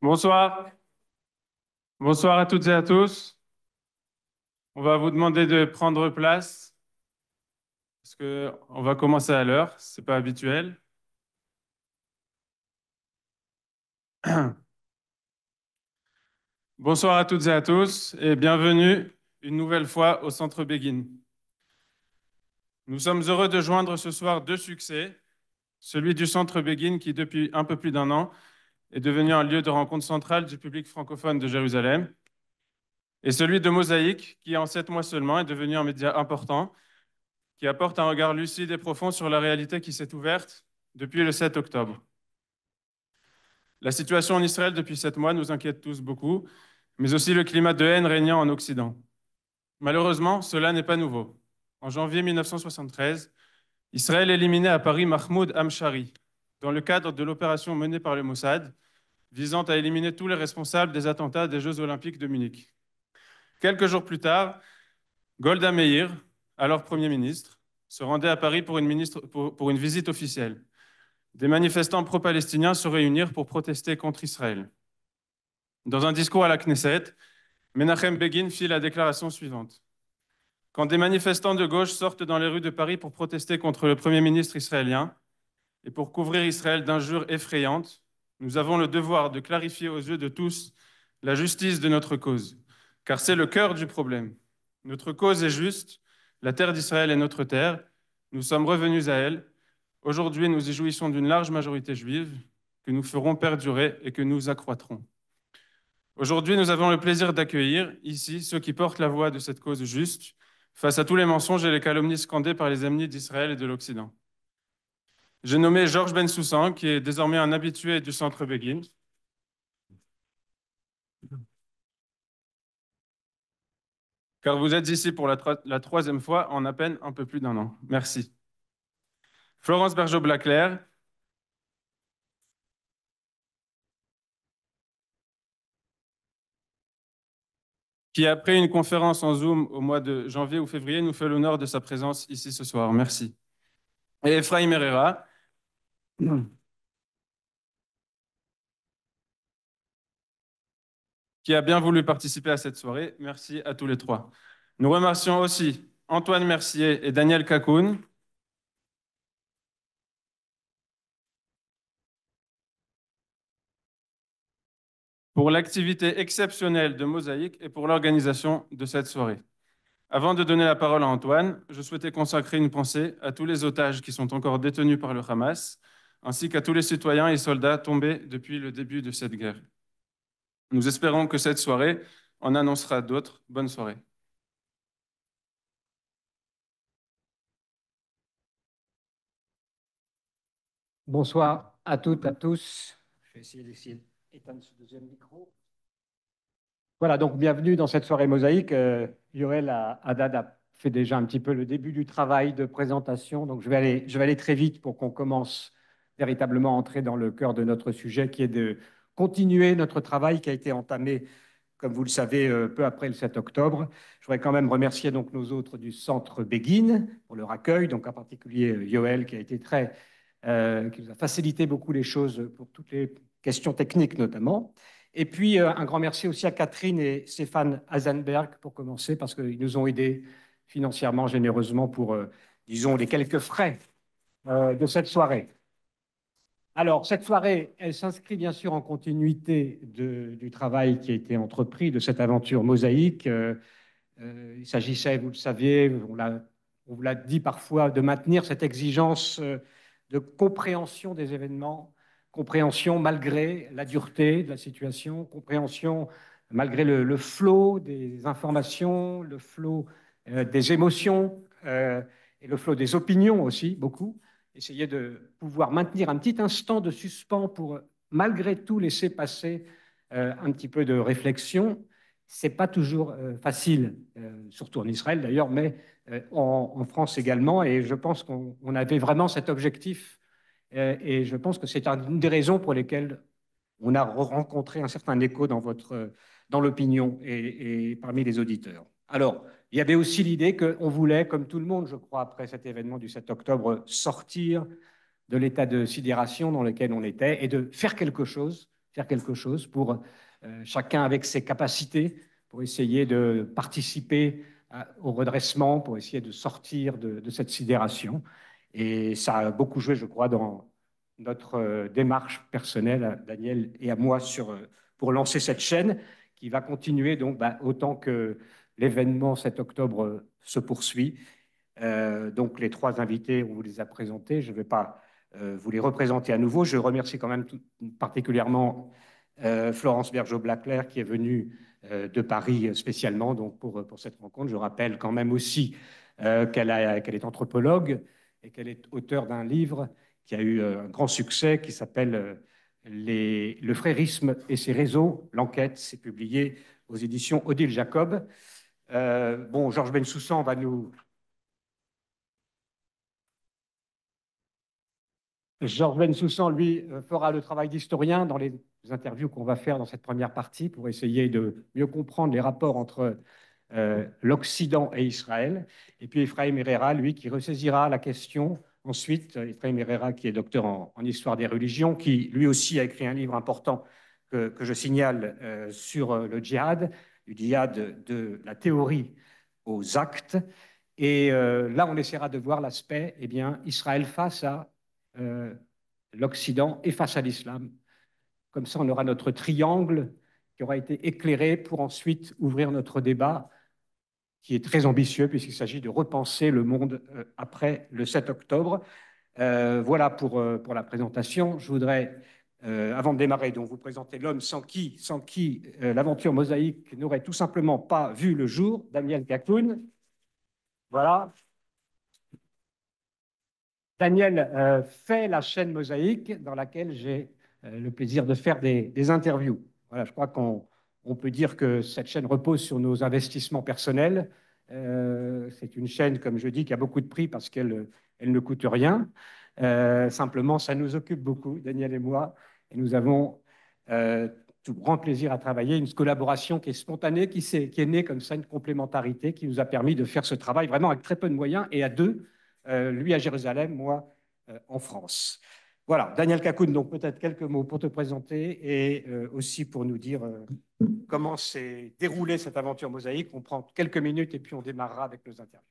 Bonsoir. Bonsoir à toutes et à tous. On va vous demander de prendre place parce que on va commencer à l'heure. C'est pas habituel. Bonsoir à toutes et à tous et bienvenue une nouvelle fois au Centre Béguine. Nous sommes heureux de joindre ce soir deux succès, celui du Centre Béguine qui, depuis un peu plus d'un an, est devenu un lieu de rencontre central du public francophone de Jérusalem, et celui de Mosaïque qui, en 7 mois seulement, est devenu un média important qui apporte un regard lucide et profond sur la réalité qui s'est ouverte depuis le 7 octobre. La situation en Israël depuis 7 mois nous inquiète tous beaucoup, mais aussi le climat de haine régnant en Occident. Malheureusement, cela n'est pas nouveau. En janvier 1973, Israël éliminait à Paris Mahmoud Hamshari dans le cadre de l'opération menée par le Mossad, visant à éliminer tous les responsables des attentats des Jeux olympiques de Munich. Quelques jours plus tard, Golda Meir, alors Premier ministre, se rendait à Paris pour une visite officielle. Des manifestants pro-palestiniens se réunirent pour protester contre Israël. Dans un discours à la Knesset, Menachem Begin fit la déclaration suivante. Quand des manifestants de gauche sortent dans les rues de Paris pour protester contre le Premier ministre israélien et pour couvrir Israël d'injures effrayantes, nous avons le devoir de clarifier aux yeux de tous la justice de notre cause, car c'est le cœur du problème. Notre cause est juste, la terre d'Israël est notre terre, nous sommes revenus à elle. Aujourd'hui, nous y jouissons d'une large majorité juive que nous ferons perdurer et que nous accroîtrons. Aujourd'hui, nous avons le plaisir d'accueillir ici ceux qui portent la voix de cette cause juste face à tous les mensonges et les calomnies scandés par les ennemis d'Israël et de l'Occident. J'ai nommé Georges Bensoussan, qui est désormais un habitué du Centre Begin. Car vous êtes ici pour la troisième fois en à peine un peu plus d'un an. Merci. Florence Bergeau-Blaclair, qui, après une conférence en Zoom au mois de janvier ou février, nous fait l'honneur de sa présence ici ce soir. Merci. Et Ephraim Herrera, qui a bien voulu participer à cette soirée. Merci à tous les trois. Nous remercions aussi Antoine Mercier et Daniel Cacoun, pour l'activité exceptionnelle de Mosaïque et pour l'organisation de cette soirée. Avant de donner la parole à Antoine, je souhaitais consacrer une pensée à tous les otages qui sont encore détenus par le Hamas, ainsi qu'à tous les citoyens et soldats tombés depuis le début de cette guerre. Nous espérons que cette soirée en annoncera d'autres. Bonne soirée. Bonsoir à toutes, à tous. Je vais essayer d'éteindre ce deuxième micro. Voilà, donc bienvenue dans cette soirée mosaïque. Yoel Haddad a fait déjà un petit peu le début du travail de présentation, donc je vais aller très vite pour qu'on commence véritablement à entrer dans le cœur de notre sujet, qui est de continuer notre travail qui a été entamé, comme vous le savez, peu après le 7 octobre. Je voudrais quand même remercier donc nos autres du Centre Begin pour leur accueil, donc en particulier Yoel qui a été qui nous a facilité beaucoup les choses pour toutes les questions techniques notamment. Et puis un grand merci aussi à Catherine et Stéphane Hasenberg pour commencer, parce qu'ils nous ont aidés financièrement généreusement pour, disons, les quelques frais de cette soirée. Alors, cette soirée, elle s'inscrit bien sûr en continuité du travail qui a été entrepris, de cette aventure mosaïque. Il s'agissait, vous le saviez, on vous l'a dit parfois, de maintenir cette exigence de compréhension des événements, compréhension malgré la dureté de la situation, compréhension malgré le flot des informations, le flot des émotions et le flot des opinions aussi, beaucoup. Essayer de pouvoir maintenir un petit instant de suspens pour, malgré tout, laisser passer un petit peu de réflexion. C'est pas toujours facile, surtout en Israël d'ailleurs, mais en France également. Et je pense qu'on avait vraiment cet objectif. Et je pense que c'est une des raisons pour lesquelles on a rencontré un certain écho dans l'opinion et parmi les auditeurs. Alors, il y avait aussi l'idée qu'on voulait, comme tout le monde, je crois, après cet événement du 7 octobre, sortir de l'état de sidération dans lequel on était et de faire quelque chose, faire quelque chose pour chacun avec ses capacités, pour essayer de participer au redressement, pour essayer de sortir de cette sidération. Et ça a beaucoup joué, je crois, dans notre démarche personnelle, à Daniel et à moi, pour lancer cette chaîne qui va continuer donc autant que l'événement 7 octobre se poursuit. Donc les trois invités, on vous les a présentés. Je ne vais pas vous les représenter à nouveau. Je remercie quand même particulièrement Florence Bergeau-Blaclair qui est venue de Paris spécialement donc pour cette rencontre. Je rappelle quand même aussi qu'elle est anthropologue et qu'elle est auteure d'un livre qui a eu un grand succès qui s'appelle Le frérisme et ses réseaux. L'enquête, c'est publié aux éditions Odile Jacob. Bon, Georges Bensoussan va nous... Georges Bensoussan, lui, fera le travail d'historien dans les interviews qu'on va faire dans cette première partie pour essayer de mieux comprendre les rapports entre l'Occident et Israël. Et puis Ephraim Herrera, lui, qui ressaisira la question. Ensuite, Ephraim Herrera, qui est docteur en histoire des religions, qui lui aussi a écrit un livre important que je signale sur le djihad, du djihad de la théorie aux actes. Et là, on essaiera de voir l'aspect, eh bien, Israël face à l'Occident et face à l'islam. Comme ça, on aura notre triangle qui aura été éclairé pour ensuite ouvrir notre débat qui est très ambitieux puisqu'il s'agit de repenser le monde après le 7 octobre. Voilà pour la présentation. Je voudrais, avant de démarrer, donc vous présenter l'homme sans qui l'aventure mosaïque n'aurait tout simplement pas vu le jour, Daniel Kakoun. Voilà. Daniel fait la chaîne Mosaïque dans laquelle j'ai le plaisir de faire des interviews. Voilà, je crois qu'on peut dire que cette chaîne repose sur nos investissements personnels. C'est une chaîne, comme je dis, qui a beaucoup de prix parce qu'elle ne coûte rien. Simplement, ça nous occupe beaucoup, Daniel et moi, et nous avons tout grand plaisir à travailler, une collaboration qui est spontanée, qui est née comme ça, une complémentarité qui nous a permis de faire ce travail vraiment avec très peu de moyens et à deux, lui à Jérusalem, moi en France. Voilà, Daniel Kakoun, donc peut-être quelques mots pour te présenter et aussi pour nous dire comment s'est déroulée cette aventure mosaïque. On prend quelques minutes et puis on démarrera avec nos interviews.